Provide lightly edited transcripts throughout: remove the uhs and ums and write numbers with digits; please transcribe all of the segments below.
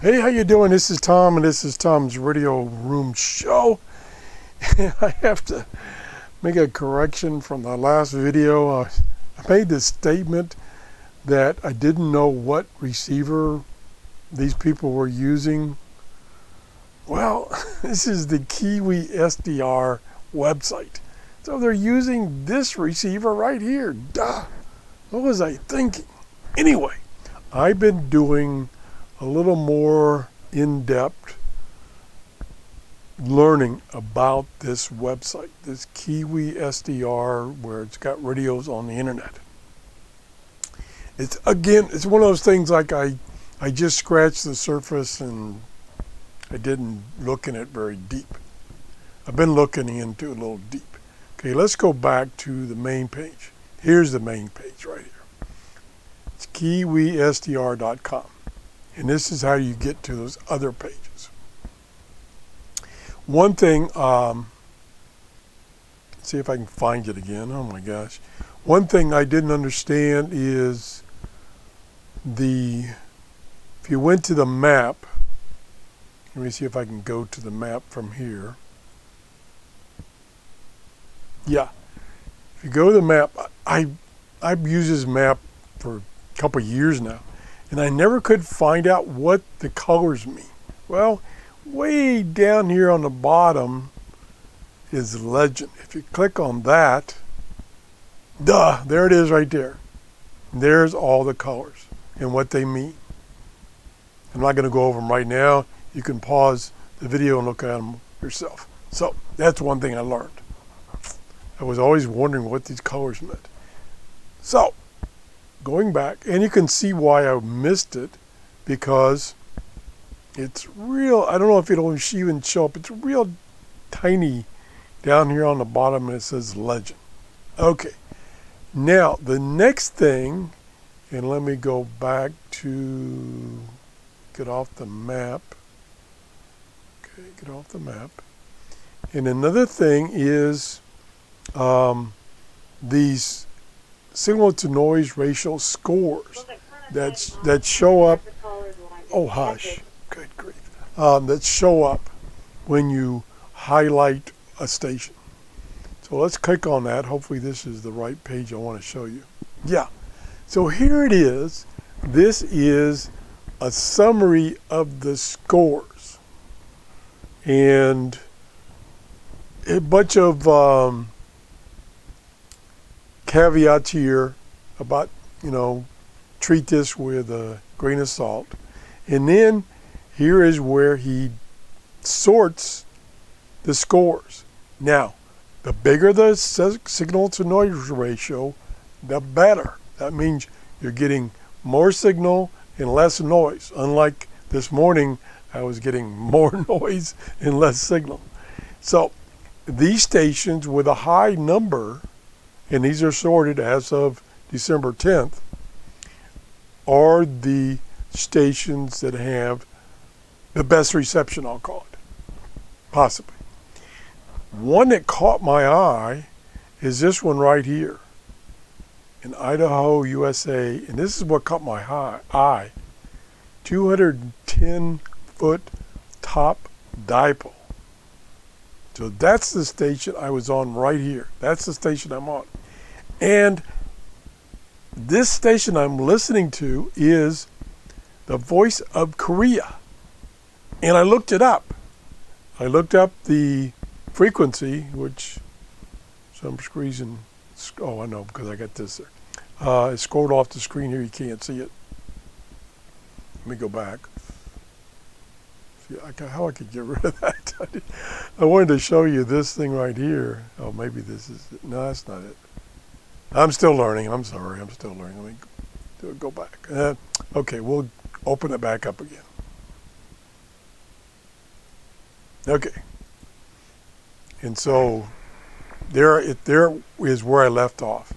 Hey, how you doing? This is Tom, and this is Tom's Radio Room Show. I have to make a correction from the last video. I made this statement that I didn't know what receiver these people were using. Well, this is the Kiwi SDR website. So they're using this receiver right here. Duh. What was I thinking? Anyway, I've been doing a little more in-depth learning about this website, this Kiwi SDR, where it's got radios on the internet. It's one of those things like I just scratched the surface and I didn't look in it very deep. I've been looking into it a little deep. Okay, let's go back to the main page. Here's the main page right here. It's kiwisdr.com. And this is how you get to those other pages. One thing, let's see if I can find it again. Oh my gosh. One thing I didn't understand is if you went to the map, let me see if I can go to the map from here. Yeah. If you go to the map, I've used this map for a couple of years now. And I never could find out what the colors mean. Well, way down here on the bottom is legend. If you click on that, there it is right there. There's all the colors and what they mean. I'm not going to go over them right now. You can pause the video and look at them yourself. So that's one thing I learned. I was always wondering what these colors meant. So, going back, and you can see why I missed it, because it's real, I don't know if it'll even show up, it's real tiny down here on the bottom, and it says legend. Okay, now the next thing, and let me go back to get off the map. Okay, get off the map. And another thing is these signal to noise ratio scores that show up. Oh hush, good grief. That show up when you highlight a station. So let's click on that. Hopefully this is the right page I want to show you. Yeah, so here it is. This is a summary of the scores and a bunch of caveats here about, treat this with a grain of salt. And then here is where he sorts the scores. Now, the bigger the signal to noise ratio, the better. That means you're getting more signal and less noise. Unlike this morning, I was getting more noise and less signal. So these stations with a high number, and these are sorted as of December 10th, are the stations that have the best reception, I'll call it, possibly. One that caught my eye is this one right here in Idaho, USA, and this is what caught my eye. 210-foot top dipole. So that's the station I was on right here. That's the station I'm on. And this station I'm listening to is the Voice of Korea. And I looked it up. I looked up the frequency, which some reason, oh, I know, because I got this there. It scrolled off the screen here. You can't see it. Let me go back. See how I could get rid of that. I wanted to show you this thing right here. Oh, maybe this is it. No, that's not it. I'm still learning. I'm sorry. I'm still learning. Let me go back. Okay, we'll open it back up again. Okay. And so there is where I left off.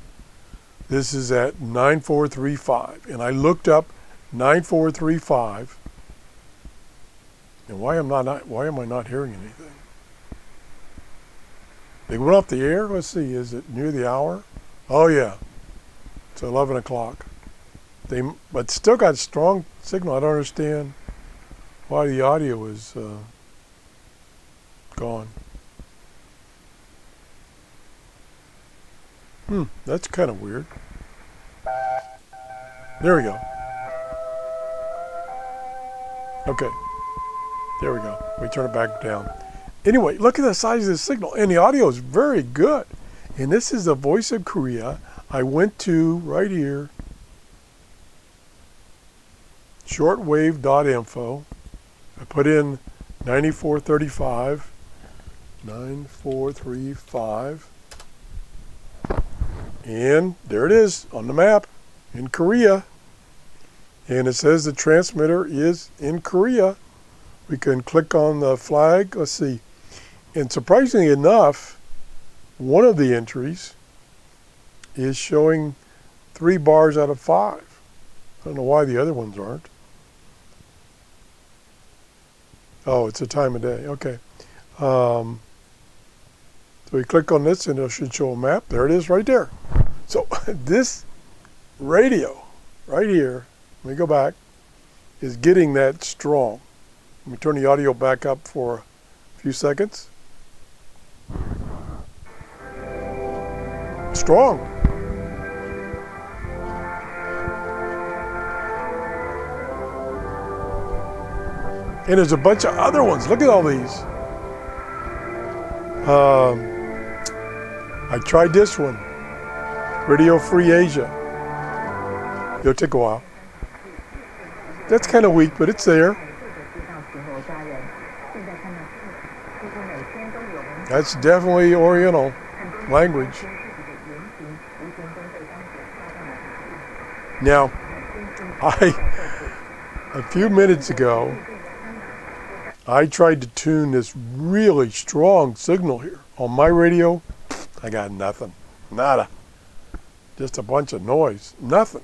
This is at 9435. And I looked up 9435. And why am I not hearing anything? They went off the air? Let's see, is it near the hour? Oh yeah, it's 11 o'clock. But still got strong signal. I don't understand why the audio is gone. That's kind of weird. There we go. Okay. There we go. We turn it back down. Anyway, look at the size of the signal. And the audio is very good. And this is the Voice of Korea. I went to right here, shortwave.info. I put in 9435, 9435. And there it is on the map in Korea. And it says the transmitter is in Korea. We can click on the flag. Let's see. And surprisingly enough, one of the entries is showing 3 bars out of 5. I don't know why the other ones aren't. Oh, it's a time of day. Okay. So we click on this and it should show a map. There it is right there. So this radio right here, let me go back, is getting that strong. Let me turn the audio back up for a few seconds. Strong. And there's a bunch of other ones. Look at all these. I tried this one, Radio Free Asia. It'll take a while. That's kind of weak, but it's there. That's definitely Oriental language. Now, a few minutes ago, I tried to tune this really strong signal here. On my radio, I got nothing. Nada. Just a bunch of noise. Nothing.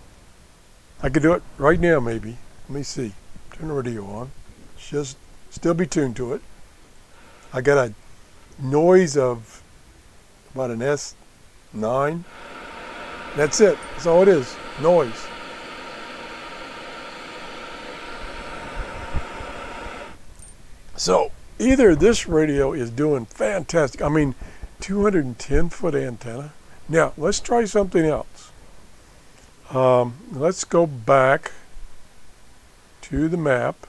I could do it right now, maybe. Let me see. Turn the radio on. Just still be tuned to it. I got a noise of about an S9. That's it. That's all it is. Noise. So either this radio is doing fantastic. I mean, 210-foot antenna. Now, let's try something else. Let's go back to the map.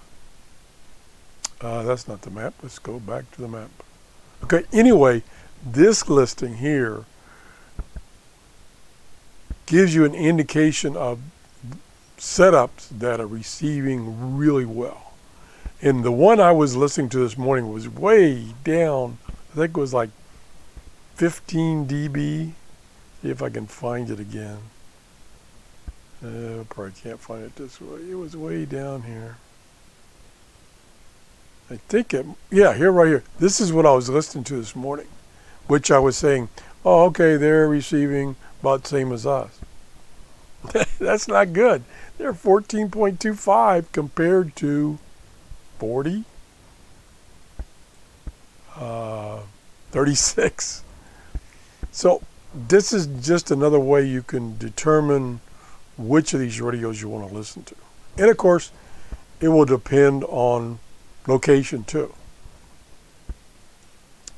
That's not the map. Let's go back to the map. Okay, anyway, this listing here gives you an indication of setups that are receiving really well. And the one I was listening to this morning was way down. I think it was like 15 dB. See if I can find it again. Probably can't find it this way. It was way down here. I think it, yeah, here, right here. This is what I was listening to this morning, which I was saying, oh, okay, they're receiving about the same as us. That's not good. They're 14.25 compared to 40, 36. So this is just another way you can determine which of these radios you want to listen to. And of course, it will depend on location too.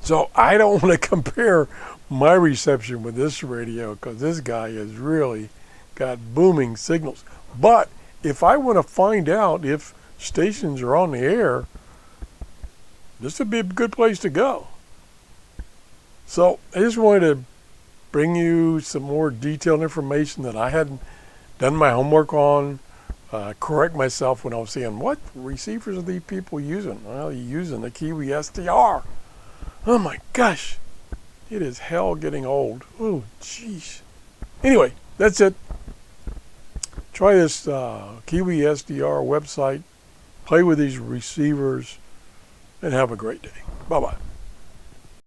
So I don't want to compare my reception with this radio because this guy has really got booming signals. But if I want to find out if stations are on the air, this would be a good place to go. So I just wanted to bring you some more detailed information that I hadn't done my homework on, correct myself when I was saying, what receivers are these people using? Well, they're using the Kiwi SDR. Oh my gosh, it is hell getting old. Oh, jeez. Anyway, that's it. Try this Kiwi SDR website, play with these receivers, and have a great day. Bye-bye.